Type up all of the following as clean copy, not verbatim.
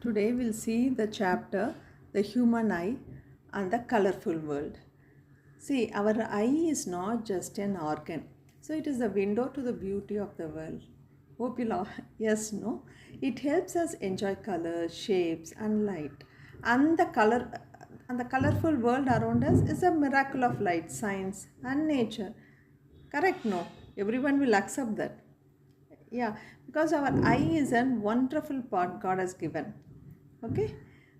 Today we'll see the chapter The Human Eye and the Colorful World. See, our eye is not just an organ. So it is the window to the beauty of the world. Hope you love. Yes, no. It helps us enjoy colors, shapes, and light. And the colorful world around us is a miracle of light, science, and nature. Correct? No. Everyone will accept that. Yeah, because our eye is a wonderful part God has given. Okay,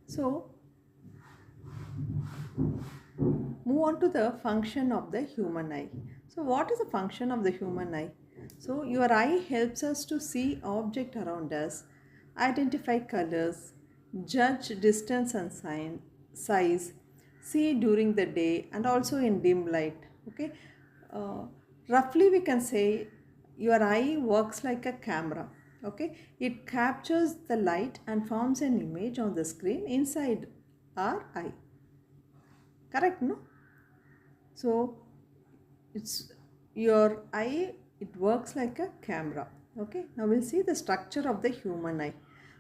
so move on to the function of the human eye. So what is the function of the human eye? So your eye helps us to see object around us, identify colors, judge distance and size, see during the day and also in dim light. Okay, uh, roughly we can say your eye works like a camera. Okay, it captures the light and forms an image on the screen inside our eye. Correct, no? So it's your eye, it works like a camera. Okay, now we'll see the structure of the human eye.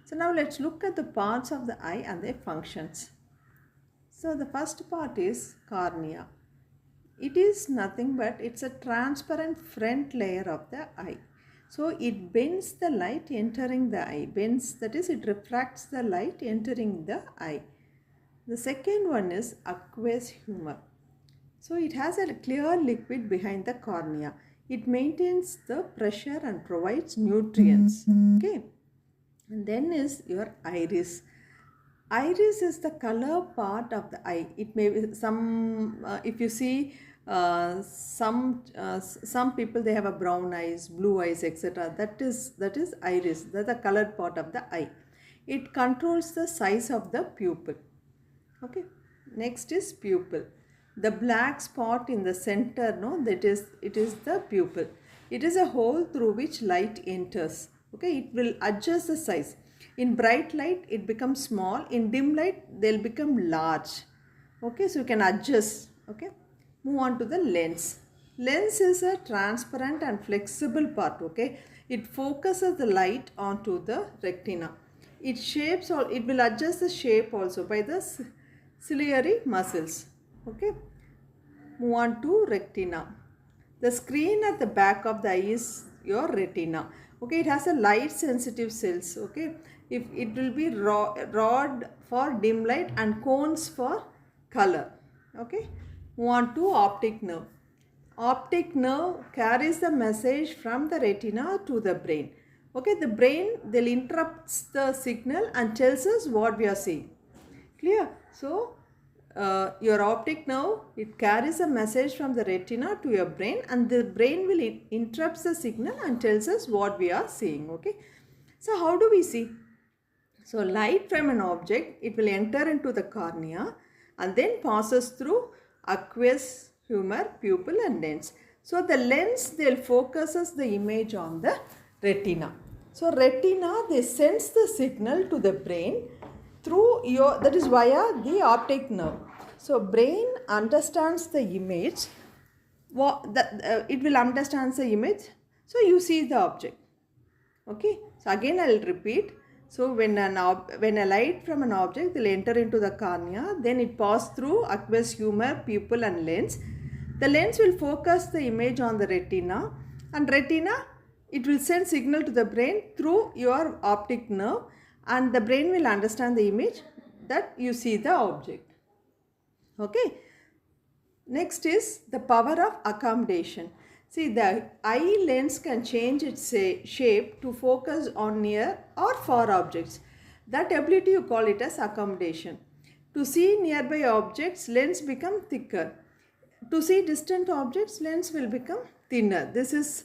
So now let's look at the parts of the eye and their functions. So the first part is cornea. It is nothing but it's a transparent front layer of the eye. So it bends the light entering the eye. Bends, that is, it refracts the light entering the eye. The second one is aqueous humor. So it has a clear liquid behind the cornea. It maintains the pressure and provides nutrients. Okay. And then is your iris. Iris is the color part of the eye. It may be if you see some people, they have a brown eyes, blue eyes, etc. That is iris. That's the colored part of the eye. It controls the size of the pupil. Okay. Next is pupil. The black spot in the center, no, it is the pupil. It is a hole through which light enters. Okay, it will adjust the size. In bright light, it becomes small. In dim light, they'll become large. Okay, so you can adjust. Okay, move on to the lens. Lens is a transparent and flexible part. Okay, it focuses the light onto the retina. It shapes or it will adjust the shape also by the ciliary muscles. Okay, move on to retina. The screen at the back of the eye is your retina. Okay, it has a light sensitive cells. Okay, if it will be rod for dim light and cones for color. Okay, move on to optic nerve. Optic nerve carries the message from the retina to the brain. Okay, the brain, they'll interrupts the signal and tells us what we are seeing. Clear? So your optic nerve, it carries a message from the retina to your brain, and the brain will interrupt the signal and tells us what we are seeing. Okay, so how do we see? So light from an object, it will enter into the cornea and then passes through aqueous humor, pupil and lens. So the lens, they'll focuses the image on the retina. So retina, they sends the signal to the brain through that is via the optic nerve. So brain understands the image. It will understand the image. So you see the object. Okay. So again I will repeat. So when a light from an object will enter into the cornea, then it passes through aqueous humor, pupil and lens. The lens will focus the image on the retina, and retina, it will send signal to the brain through your optic nerve, and the brain will understand the image that you see the object. Okay. Next is the power of accommodation. See, the eye lens can change its shape to focus on near or far objects. That ability, you call it as accommodation. To see nearby objects, lens become thicker. To see distant objects, lens will become thinner. This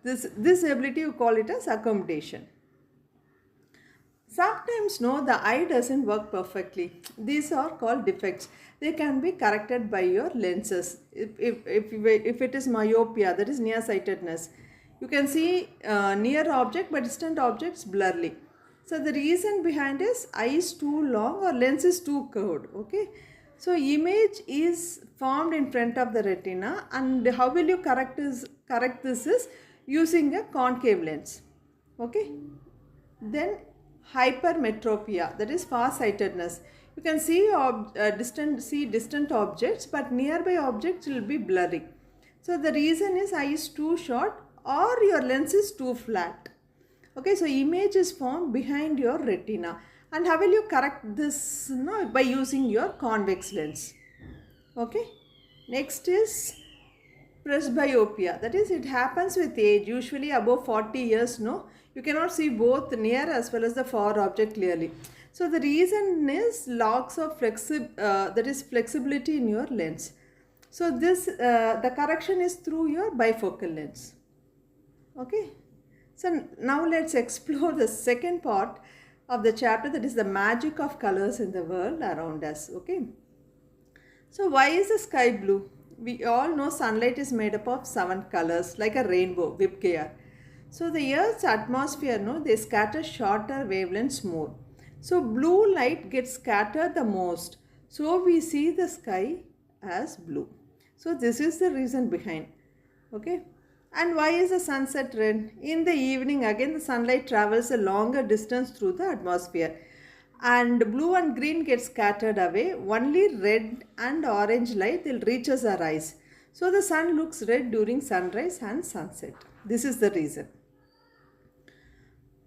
ability, you call it as accommodation. Sometimes, no, the eye doesn't work perfectly. These are called defects. They can be corrected by your lenses. If it is myopia, that is nearsightedness, you can see near object but distant objects blurry. So the reason behind is eye is too long or lens is too curved. Okay. So image is formed in front of the retina, and how will you correct this is using a concave lens. Okay. Then hypermetropia, that is far-sightedness. You can see distant objects, but nearby objects will be blurry. So the reason is eye is too short or your lens is too flat. Okay, so image is formed behind your retina. And how will you correct this? No, by using your convex lens. Okay, next is presbyopia, that is it happens with age, usually above 40 years. No, you cannot see both near as well as the far object clearly. So the reason is loss of flexibility in your lens. So this the correction is through your bifocal lens. Okay, so now let's explore the second part of the chapter, that is the magic of colors in the world around us. Okay, so why is the sky blue? We all know sunlight is made up of 7 colors like a rainbow, Vibgaya. So the Earth's atmosphere, no, they scatter shorter wavelengths more. So blue light gets scattered the most. So we see the sky as blue. So this is the reason behind. Okay. And why is the sunset red? In the evening, again the sunlight travels a longer distance through the atmosphere. And blue and green get scattered away. Only red and orange light will reaches our eyes. So the sun looks red during sunrise and sunset. This is the reason.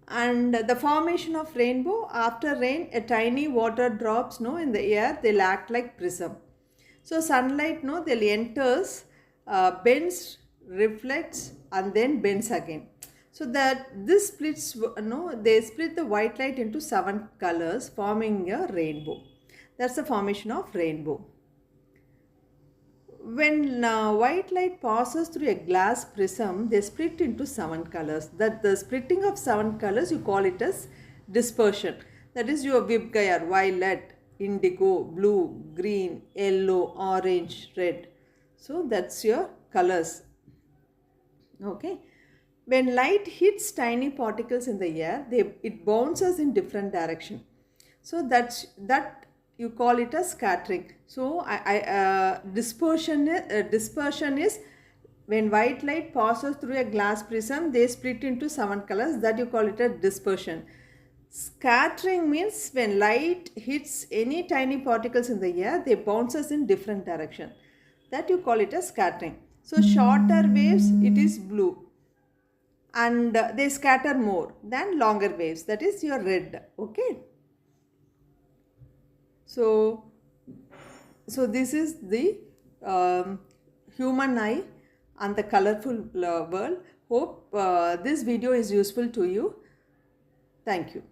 And the formation of rainbow, after rain, a tiny water drops in the air, they'll act like prism. So sunlight they'll enters, bends, reflects, and then bends again. So that this splits, they split the white light into 7 colors, forming a rainbow. That's the formation of rainbow. When white light passes through a glass prism, they split into 7 colors. That the splitting of 7 colors, you call it as dispersion. That is your Vibgaya, violet, indigo, blue, green, yellow, orange, red. So that's your colors. Okay. When light hits tiny particles in the air, it bounces in different direction. So that you call it as scattering. So dispersion is when white light passes through a glass prism, they split into 7 colors. That you call it a dispersion. Scattering means when light hits any tiny particles in the air, they bounces in different direction. That you call it as scattering. So shorter waves, it is blue. And they scatter more than longer waves, that is your red. Okay, so this is the human eye and the colorful world. Hope this video is useful to you. Thank you.